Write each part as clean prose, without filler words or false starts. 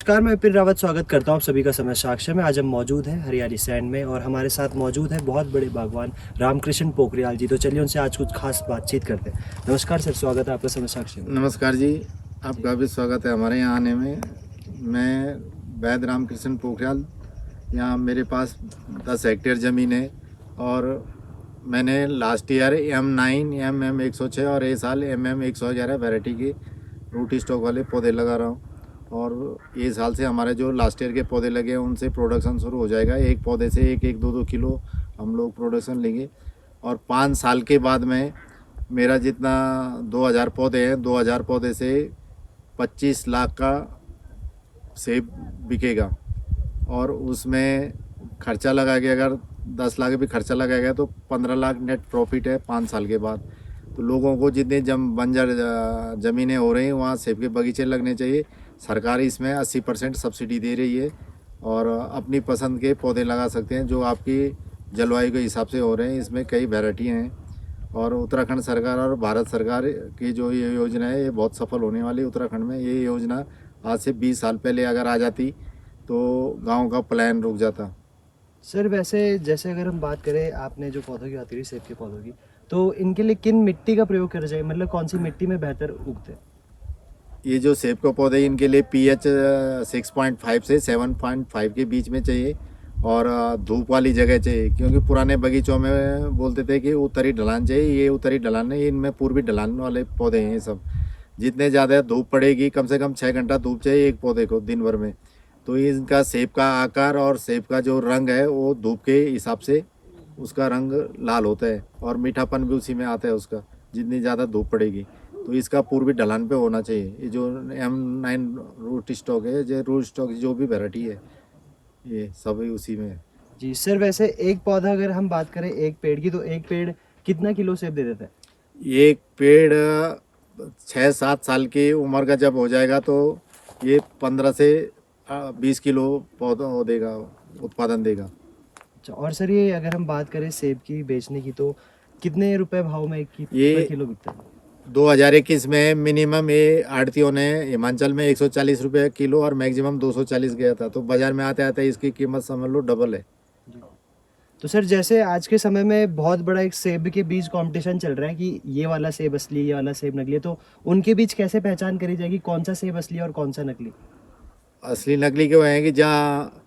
नमस्कार, मैं विपिन रावत स्वागत करता हूँ आप सभी का समय साक्ष्य में। आज हम मौजूद हैं हरियाली सैंड में और हमारे साथ मौजूद हैं बहुत बड़े बागवान रामकृष्ण पोखरियाल जी। तो चलिए उनसे आज कुछ खास बातचीत करते हैं। नमस्कार सर, स्वागत है आपका समय साक्ष्य में। नमस्कार जी, आपका भी स्वागत है हमारे यहाँ आने में। मैं वैद रामकृष्ण पोखरियाल, यहाँ मेरे पास 10 हेक्टेयर ज़मीन है और मैंने लास्ट ईयर M9, MM106 और इस साल MM111 वैरायटी के रूट स्टॉक वाले पौधे लगा रहा हूँ। और ये साल से हमारे जो लास्ट ईयर के पौधे लगे हैं उनसे प्रोडक्शन शुरू हो जाएगा। एक पौधे से एक 2 किलो हम लोग प्रोडक्शन लेंगे और 5 साल के बाद में मेरा जितना 2000 पौधे हैं, 2000 पौधे से 25 लाख का सेब बिकेगा। और उसमें खर्चा लगा के अगर 10 लाख भी खर्चा लगाएगा तो 15 लाख नेट प्रॉफिट है 5 साल के बाद। तो लोगों को जितने बंजर ज़मीनें हो रही हैं वहाँ सेब के बगीचे लगने चाहिए। सरकार इसमें 80% सब्सिडी दे रही है और अपनी पसंद के पौधे लगा सकते हैं जो आपकी जलवायु के हिसाब से हो रहे हैं। इसमें कई वैरायटियाँ हैं और उत्तराखंड सरकार और भारत सरकार की जो ये योजना है ये बहुत सफल होने वाली है। उत्तराखंड में ये योजना आज से 20 साल पहले अगर आ जाती तो गांव का पलायन रुक जाता। सर वैसे जैसे अगर हम बात करें, आपने जो पौधों की बात करी सेब के पौधों की, तो इनके लिए किन मिट्टी का प्रयोग करा जाए, मतलब कौन सी मिट्टी में बेहतर उगते हैं? ये जो सेब के पौधे इनके लिए pH 6.5 से 7.5 के बीच में चाहिए और धूप वाली जगह चाहिए, क्योंकि पुराने बगीचों में बोलते थे कि उत्तरी ढलान चाहिए। ये उत्तरी ढलान नहीं, इनमें पूर्वी ढलान वाले पौधे हैं ये सब। जितने ज़्यादा धूप पड़ेगी, कम से कम 6 घंटा धूप चाहिए एक पौधे को दिन भर में, तो इनका सेब का आकार और सेब का जो रंग है वो धूप के हिसाब से उसका रंग लाल होता है और मीठापन भी उसी में आता है उसका, जितनी ज़्यादा धूप पड़ेगी। तो इसका पूर्वी ढलान पे होना चाहिए। ये जो M9 रूट स्टॉक है, जो रूट स्टॉक जो भी वैरायटी है ये सभी उसी में है। जी सर, वैसे एक पौधा अगर हम बात करें एक पेड़ की, तो एक पेड़ कितना किलो सेब दे देता है? एक पेड़ 6-7 साल की उम्र का जब हो जाएगा तो ये 15 से 20 किलो पौधा वो देगा, उत्पादन देगा। अच्छा, और सर ये अगर हम बात करें सेब की बेचने की, तो कितने रुपए भाव में ये पर किलो बिकता है? 2021 में मिनिमम ये आड़तियों ने हिमाचल में 140 रुपये किलो और मैक्सिमम 240 गया था। तो बाज़ार में आते आते इसकी कीमत समझ लो डबल है। तो सर जैसे आज के समय में बहुत बड़ा एक सेब के बीच कंपटीशन चल रहा है कि ये वाला सेब असली, ये वाला सेब नकली है, तो उनके बीच कैसे पहचान करी जाएगी कौन सा सेब असली और कौन सा नकली? असली नकली क्यों है कि जहाँ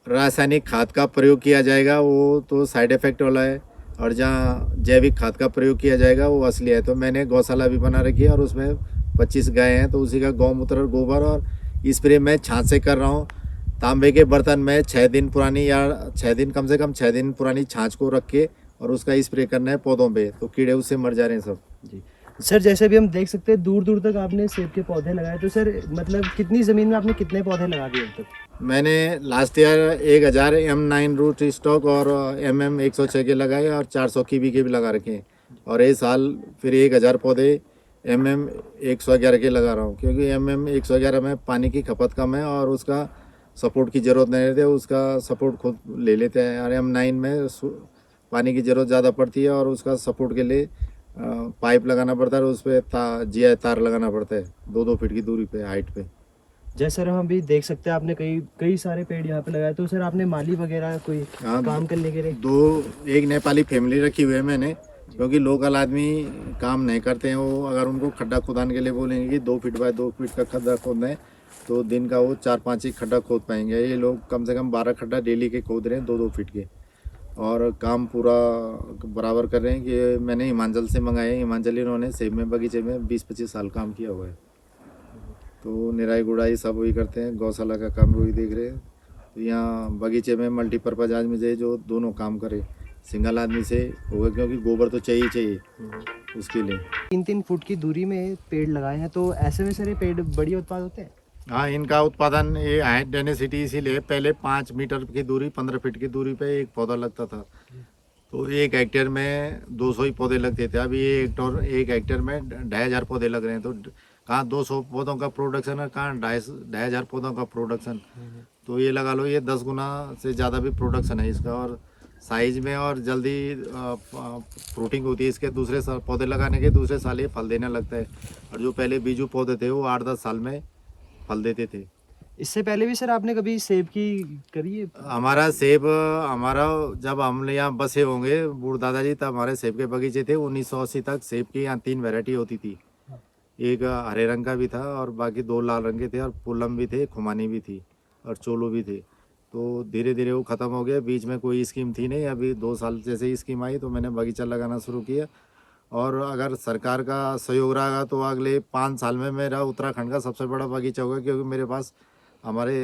रासायनिक खाद का प्रयोग किया जाएगा वो तो साइड इफ़ेक्ट वाला है, और जहाँ जैविक खाद का प्रयोग किया जाएगा वो असली है। तो मैंने गौशाला भी बना रखी है और उसमें 25 गाय हैं, तो उसी का गौमूत्र और गोबर और स्प्रे मैं छाछ से कर रहा हूँ। तांबे के बर्तन में 6 दिन पुरानी या 6 दिन, कम से कम 6 दिन पुरानी छाछ को रख के और उसका स्प्रे करना है पौधों पे, तो कीड़े उससे मर जा रहे हैं सब। जी सर, जैसे भी हम देख सकते हैं दूर दूर तक आपने सेब के पौधे लगाए, तो सर मतलब कितनी ज़मीन में आपने कितने पौधे लगा दिए अब तक? मैंने last year 1000 M9 root stock और MM106 के लगाए और 400 कीवी के भी लगा रखे हैं। और इस साल फिर 1000 पौधे MM111 के लगा रहा हूँ, क्योंकि MM111 में पानी की खपत कम है और उसका सपोर्ट की ज़रूरत नहीं रहती, उसका सपोर्ट खुद ले लेते हैं। और M9 में पानी की ज़रूरत ज़्यादा पड़ती है और उसका सपोर्ट के लिए पाइप लगाना पड़ता है और उस पर GI तार लगाना पड़ता है 2-2 फीट की दूरी पे, हाइट पे। जैसे सर हम अभी देख सकते हैं आपने कई कई सारे पेड़ यहाँ पे लगाए, तो सर आपने माली वगैरह कोई हाँ, काम करने के लिए? एक नेपाली फैमिली रखी हुई है मैंने, क्योंकि लोकल आदमी काम नहीं करते हैं। वो अगर उनको खड्डा खोदाने के लिए बोलेंगे कि 2 फीट बाय 2 फीट का खड्डा खोदना है तो दिन का वो 4-5 ही खड्डा खोद पाएंगे। ये लोग कम से कम 12 खड्डा डेली के खोद रहे हैं 2-2 फीट के, और काम पूरा बराबर कर रहे हैं। कि मैंने हिमाचल से मंगाए हैं, हिमाचली इन्होंने सेब में बगीचे में 20-25 साल काम किया हुआ है, तो निराई गुड़ाई सब वही करते हैं, गौशाला का काम वही देख रहे हैं। तो यहाँ बगीचे में मल्टीपर्पज़ आदमी चाहिए जो दोनों काम करे, सिंगल आदमी से होगा, क्योंकि गोबर तो चाहिए चाहिए उसके लिए। 3-3 फुट की दूरी में पेड़ लगाए हैं, तो ऐसे में सर ये पेड़ बढ़िया उत्पाद होते हैं? हाँ, इनका उत्पादन ये हाइट डेंसिटी इसीलिए पहले 5 मीटर की दूरी, 15 फीट की दूरी पे एक पौधा लगता था, तो 1 हेक्टेयर में 200 ही पौधे लगते थे। अभी ये 1 हेक्टेयर में 2500 पौधे लग रहे हैं। तो कहाँ 200 पौधों का प्रोडक्शन है, कहाँ 2500 पौधों का प्रोडक्शन। तो ये लगा लो ये 10 गुना से ज़्यादा भी प्रोडक्शन है इसका, और साइज में और जल्दी फ्रूटिंग होती है इसके। दूसरे साल पौधे लगाने के दूसरे साल ये फल देने लगता है, और जो पहले बीजू पौधे थे वो 8-10 साल में फल देते थे। इससे पहले भी सर आपने कभी सेब की करी है? हमारा सेब हमारा जब हम यहाँ बसे होंगे बूढ़ दादाजी, तब हमारे सेब के बगीचे थे। 1980 तक सेब की यहाँ 3 वैरायटी होती थी। एक हरे रंग का भी था और बाकी 2 लाल रंग के थे, और पूलम भी थे, खुमानी भी थी, और चोलो भी थे। तो धीरे धीरे वो ख़त्म हो गया। बीच में कोई स्कीम थी नहीं। अभी 2 साल जैसे ही स्कीम आई तो मैंने बगीचा लगाना शुरू किया। और अगर सरकार का सहयोग रहा तो अगले 5 साल में मेरा उत्तराखंड का सबसे बड़ा बगीचा होगा, क्योंकि मेरे पास हमारे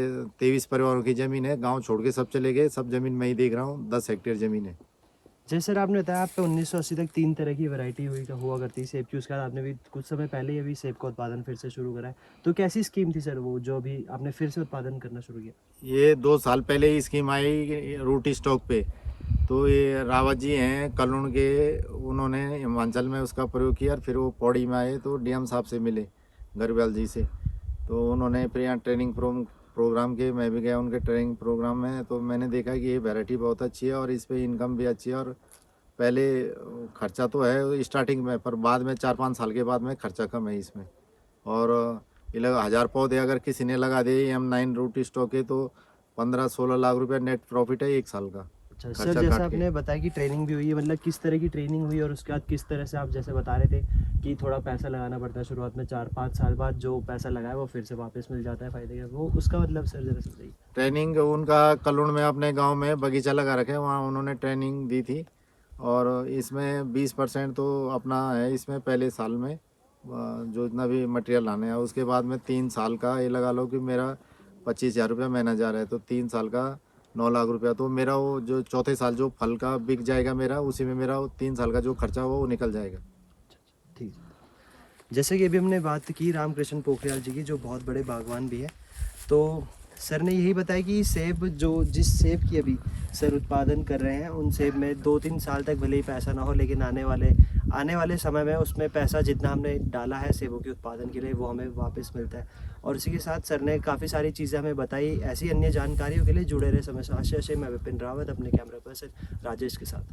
23 परिवारों की ज़मीन है। गांव छोड़ के सब चले गए, सब ज़मीन मैं ही देख रहा हूँ। 10 हेक्टेयर ज़मीन है। जैसे सर आपने बताया आप पे 1980 तक 3 तरह की वैरायटी हुआ करती सेब की, उसके बाद आपने भी कुछ समय पहले ही अभी सेब का उत्पादन फिर से शुरू करा है। तो कैसी स्कीम थी सर वो जो अभी आपने फिर से उत्पादन करना शुरू किया? ये 2 साल पहले ही स्कीम आई रूटी स्टॉक पे। तो ये रावत जी हैं कलुण के, उन्होंने हिमाचल में उसका प्रयोग किया। और फिर वो पौड़ी में आए तो डीएम साहब से मिले, गरवाल जी से। तो उन्होंने फिर यहाँ ट्रेनिंग प्रोग्राम के, मैं भी गया उनके ट्रेनिंग प्रोग्राम में। तो मैंने देखा कि ये वैरायटी बहुत अच्छी है और इस पे इनकम भी अच्छी है। और पहले खर्चा तो है स्टार्टिंग में, पर बाद में 4-5 साल के बाद में खर्चा कम है इसमें। और ये लगा 1000 पौधे अगर किसी ने लगा दिए M9 रूटी स्टॉक के, तो 15-16 लाख रुपया नेट प्रॉफिट है 1 साल का। अच्छा खर्चा सर, जैसे काट के। आपने बताया कि ट्रेनिंग भी हुई है, मतलब किस तरह की ट्रेनिंग हुई और उसके बाद किस तरह से आप जैसे बता रहे थे कि थोड़ा पैसा लगाना पड़ता है शुरुआत में, 4-5 साल बाद जो पैसा लगाया वो फिर से वापस मिल जाता है फायदे का, वो उसका मतलब सर जरा समझाइए। ट्रेनिंग उनका कलुण में अपने गांव में बगीचा लगा रखे, वहाँ उन्होंने ट्रेनिंग दी थी। और इसमें 20% तो अपना है इसमें पहले साल में, जो इतना भी मटेरियल लाने हैं। उसके बाद में 3 साल का ये लगा लो कि मेरा 25,000 रुपया महीना जा रहा है, तो 3 साल का 9 लाख रुपया। तो मेरा वो जो चौथे साल जो फल का बिक जाएगा मेरा, उसी में मेरा 3 साल का जो खर्चा वो निकल जाएगा। ठीक है। जैसे कि अभी हमने बात की रामकृष्ण पोखरियाल जी की, जो बहुत बड़े बागवान भी है, तो सर ने यही बताया कि सेब जिस सेब की अभी सर उत्पादन कर रहे हैं, उन सेब में 2-3 साल तक भले ही पैसा ना हो, लेकिन आने वाले समय में उसमें पैसा जितना हमने डाला है सेबों के उत्पादन के लिए वो हमें वापस मिलता है। और इसी के साथ सर ने काफ़ी सारी चीज़ें हमें बताई। ऐसी अन्य जानकारियों के लिए जुड़े रहे समय से। मैं विपिन रावत अपने कैमरा पर्सन राजेश के साथ।